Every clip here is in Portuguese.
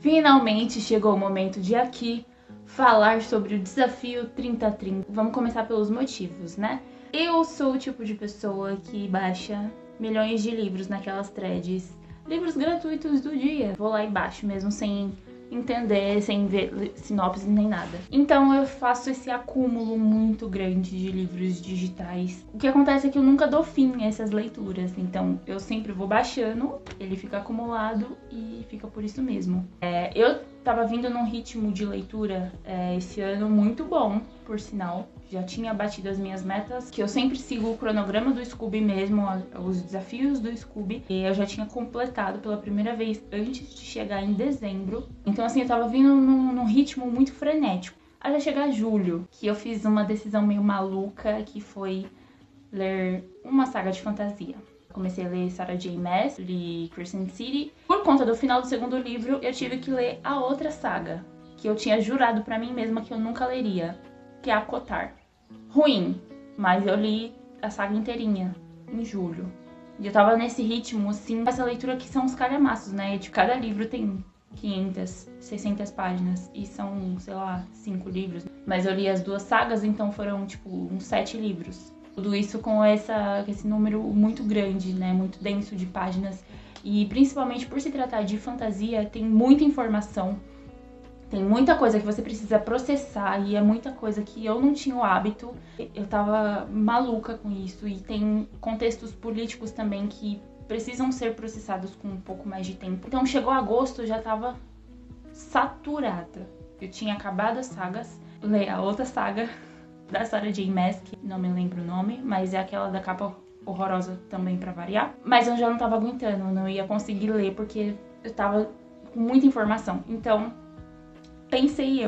Finalmente chegou o momento de aqui falar sobre o desafio 30-30. Vamos começar pelos motivos, né? Eu sou o tipo de pessoa que baixa milhões de livros naquelas threads, livros gratuitos do dia. Vou lá e baixo mesmo sem entender, sem ver sinopse nem nada. Então eu faço esse acúmulo muito grande de livros digitais. O que acontece é que eu nunca dou fim a essas leituras, então eu sempre vou baixando, ele fica acumulado e fica por isso mesmo. Eu tava vindo num ritmo de leitura esse ano muito bom, por sinal. Já tinha batido as minhas metas, que eu sempre sigo o cronograma do Scooby mesmo, os desafios do Scooby. E eu já tinha completado pela primeira vez antes de chegar em dezembro. Então assim, eu tava vindo num ritmo muito frenético. Até chegar julho, que eu fiz uma decisão meio maluca, que foi ler uma saga de fantasia. Comecei a ler Sarah J. Maas, li Crescent City. Por conta do final do segundo livro, eu tive que ler a outra saga, que eu tinha jurado pra mim mesma que eu nunca leria, que é a Cotar. Ruim, mas eu li a saga inteirinha em julho. E eu tava nesse ritmo, assim, essa leitura que são os calhamaços, né? De cada livro tem 500, 600 páginas e são, sei lá, 5 livros. Mas eu li as 2 sagas, então foram, tipo, uns 7 livros. Tudo isso com esse número muito grande, né? Muito denso de páginas. E principalmente por se tratar de fantasia, tem muita informação. Tem muita coisa que você precisa processar e é muita coisa que eu não tinha o hábito. Eu tava maluca com isso. E tem contextos políticos também que precisam ser processados com um pouco mais de tempo. Então chegou agosto, eu já tava saturada. Eu tinha acabado as sagas, li a outra saga da Sarah J. Maas, que não me lembro o nome, mas é aquela da capa horrorosa também pra variar. Mas eu já não tava aguentando, não ia conseguir ler porque eu tava com muita informação. Então pensei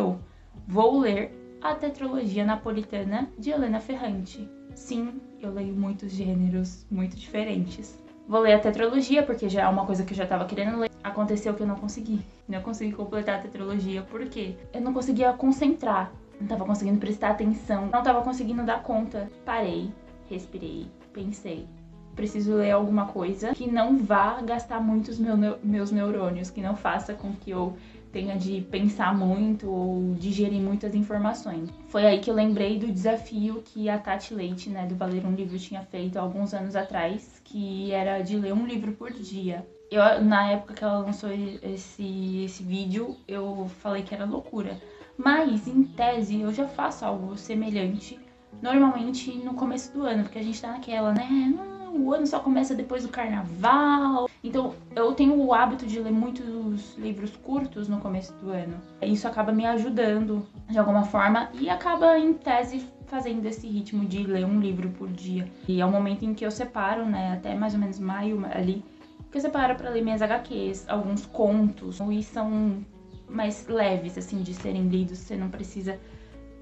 vou ler a tetralogia napolitana de Helena Ferrante. Sim, eu leio muitos gêneros muito diferentes. Vou ler a tetralogia porque já é uma coisa que eu já tava querendo ler. Aconteceu que eu não consegui. Não consegui completar a tetralogia porque eu não conseguia concentrar. Não tava conseguindo prestar atenção. Não tava conseguindo dar conta. Parei, respirei, pensei. Preciso ler alguma coisa que não vá gastar muito os meus neurônios. Que não faça com que eu tenha de pensar muito ou digerir muitas informações. Foi aí que eu lembrei do desafio que a Tati Leite, né, do Valer um Livro, tinha feito há alguns anos atrás, que era de ler um livro por dia. Na época que ela lançou esse vídeo, eu falei que era loucura. Mas, em tese, eu já faço algo semelhante, normalmente no começo do ano, porque a gente tá naquela, né, o ano só começa depois do carnaval. Então, eu tenho o hábito de ler muitos livros curtos no começo do ano. Isso acaba me ajudando de alguma forma e acaba, em tese, fazendo esse ritmo de ler um livro por dia. E é o momento em que eu separo, né, até mais ou menos maio ali, que eu separo pra ler minhas HQs, alguns contos, e são mais leves, assim, de serem lidos. Você não precisa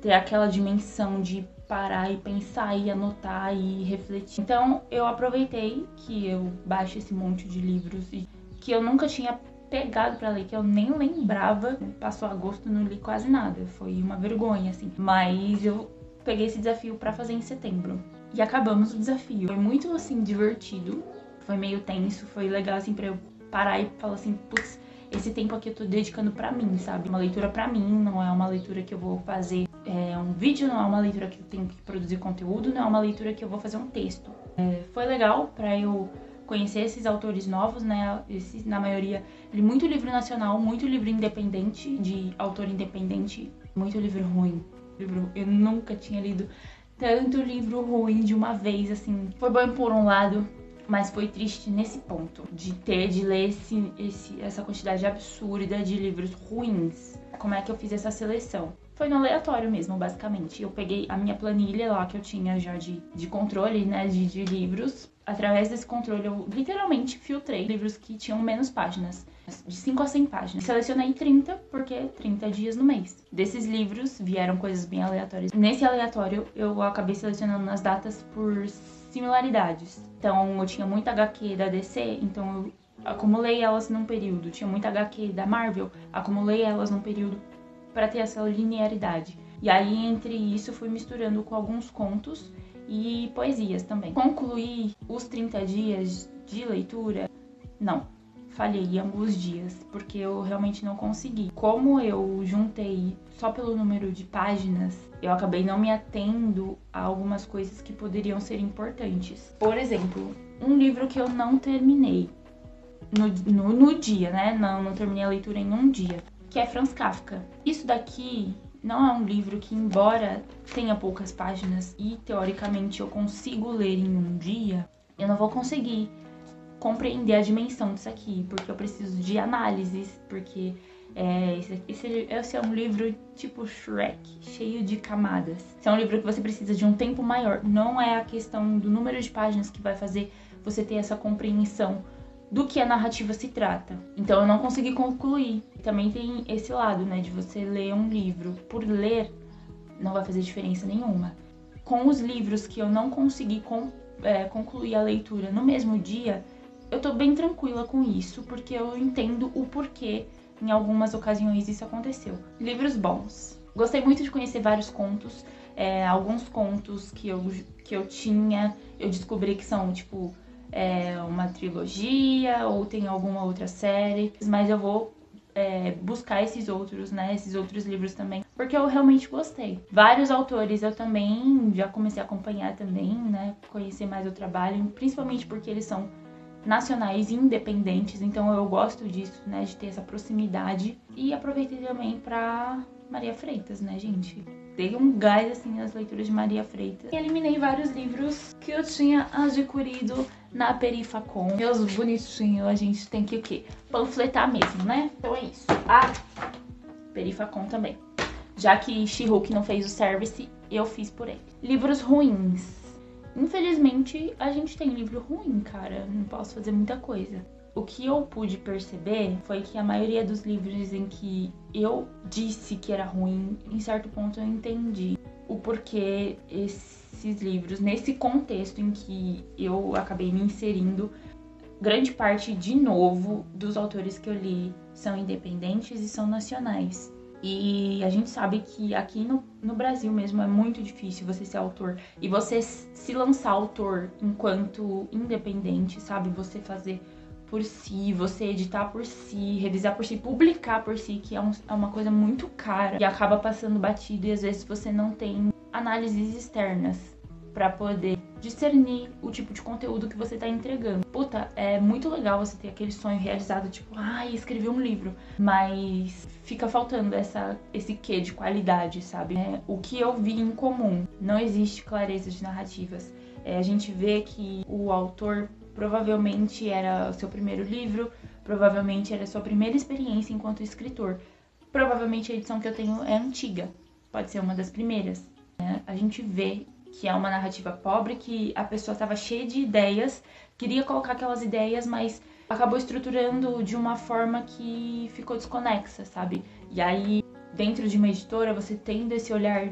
ter aquela dimensão de parar e pensar e anotar e refletir. Então eu aproveitei que eu baixo esse monte de livros e que eu nunca tinha pegado pra ler, que eu nem lembrava. Passou agosto, não li quase nada, foi uma vergonha, assim. Mas eu peguei esse desafio pra fazer em setembro e acabamos o desafio. Foi muito, assim, divertido, foi meio tenso, foi legal, assim, pra eu parar e falar assim, putz, esse tempo aqui eu tô dedicando pra mim, sabe? Uma leitura pra mim, não é uma leitura que eu vou fazer um vídeo, não é uma leitura que eu tenho que produzir conteúdo, não é uma leitura que eu vou fazer um texto. Foi legal pra eu conhecer esses autores novos, né? Na maioria, li muito livro nacional, muito livro independente, de autor independente, muito livro ruim. Eu nunca tinha lido tanto livro ruim de uma vez, assim. Foi bom por um lado, mas foi triste nesse ponto, de ler essa quantidade absurda de livros ruins. Como é que eu fiz essa seleção? Foi no aleatório mesmo, basicamente. Eu peguei a minha planilha lá que eu tinha já de controle, né, de livros. Através desse controle eu literalmente filtrei livros que tinham menos páginas, de 5 a 100 páginas. Selecionei 30, porque 30 dias no mês. Desses livros vieram coisas bem aleatórias. Nesse aleatório eu acabei selecionando as datas por similaridades. Então eu tinha muita HQ da DC, então eu acumulei elas num período. Tinha muita HQ da Marvel, acumulei elas num período para ter essa linearidade. E aí entre isso fui misturando com alguns contos e poesias também. Concluí os 30 dias de leitura? Não. falhei em alguns dias, porque eu realmente não consegui. Como eu juntei só pelo número de páginas, eu acabei não me atendo a algumas coisas que poderiam ser importantes. Por exemplo, um livro que eu não terminei no dia, né? Não terminei a leitura em um dia, que é Franz Kafka. Isso daqui não é um livro que, embora tenha poucas páginas e teoricamente eu consigo ler em um dia, eu não vou conseguir compreender a dimensão disso aqui, porque eu preciso de análises, porque esse é um livro tipo Shrek, cheio de camadas. Esse é um livro que você precisa de um tempo maior. Não é a questão do número de páginas que vai fazer você ter essa compreensão do que a narrativa se trata. Então eu não consegui concluir. Também tem esse lado, né, de você ler um livro por ler, não vai fazer diferença nenhuma. Com os livros que eu não consegui concluir a leitura no mesmo dia, eu tô bem tranquila com isso, porque eu entendo o porquê em algumas ocasiões isso aconteceu. Livros bons. Gostei muito de conhecer vários contos. Alguns contos que eu tinha, eu descobri que são, tipo, uma trilogia ou tem alguma outra série. Mas eu vou buscar esses outros, né? Esses outros livros também, porque eu realmente gostei. Vários autores eu também já comecei a acompanhar também, né? Conhecer mais o trabalho, principalmente porque eles são nacionais e independentes, então eu gosto disso, né, de ter essa proximidade. E aproveitei também pra Maria Freitas, né, gente? Dei um gás, assim, nas leituras de Maria Freitas. E eliminei vários livros que eu tinha adquirido na Perifacom. Meus bonitinhos, a gente tem que o quê? Panfletar mesmo, né? Então é isso. Perifacom também. Já que She-Hulk não fez o service, eu fiz por ele. Livros ruins. Infelizmente, a gente tem livro ruim, cara. Não posso fazer muita coisa. O que eu pude perceber foi que a maioria dos livros em que eu disse que era ruim, em certo ponto eu entendi o porquê esses livros, nesse contexto em que eu acabei me inserindo. Grande parte, de novo, dos autores que eu li são independentes e são nacionais. E a gente sabe que aqui no Brasil mesmo é muito difícil você ser autor. E você se lançar autor enquanto independente, sabe? Você fazer por si, você editar por si, revisar por si, publicar por si, que é uma coisa muito cara. E acaba passando batido e às vezes você não tem análises externas pra poder discernir o tipo de conteúdo que você tá entregando. Puta, é muito legal você ter aquele sonho realizado, tipo, escrevi um livro. Mas fica faltando esse quê de qualidade, sabe? O que eu vi em comum, não existe clareza de narrativas. A gente vê que o autor provavelmente era o seu primeiro livro, provavelmente era a sua primeira experiência enquanto escritor. Provavelmente a edição que eu tenho é antiga, pode ser uma das primeiras. A gente vê que é uma narrativa pobre, que a pessoa estava cheia de ideias, queria colocar aquelas ideias, mas acabou estruturando de uma forma que ficou desconexa, sabe? E aí, dentro de uma editora, você tendo esse olhar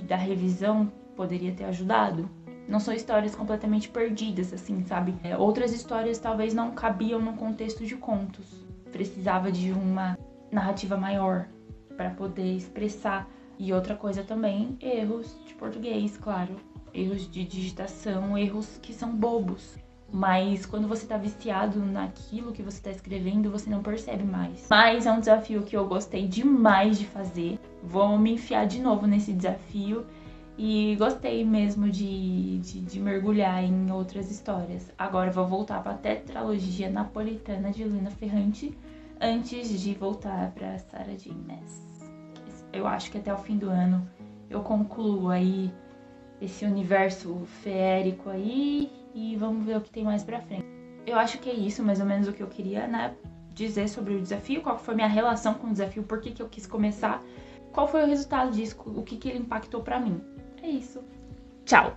da revisão, poderia ter ajudado. Não são histórias completamente perdidas, assim, sabe? Outras histórias talvez não cabiam no contexto de contos. Precisava de uma narrativa maior para poder expressar. E outra coisa também, erros de português, claro. Erros de digitação, erros que são bobos. Mas quando você tá viciado naquilo que você tá escrevendo, você não percebe mais. Mas é um desafio que eu gostei demais de fazer. Vou me enfiar de novo nesse desafio. E gostei mesmo de mergulhar em outras histórias. Agora vou voltar para a tetralogia napolitana de Lina Ferrante antes de voltar para Sarah J. Maas. Eu acho que até o fim do ano eu concluo aí esse universo feérico aí e vamos ver o que tem mais pra frente. Eu acho que é isso, mais ou menos o que eu queria, né, dizer sobre o desafio, qual foi minha relação com o desafio, por que eu quis começar, qual foi o resultado disso, o que ele impactou pra mim. É isso. Tchau!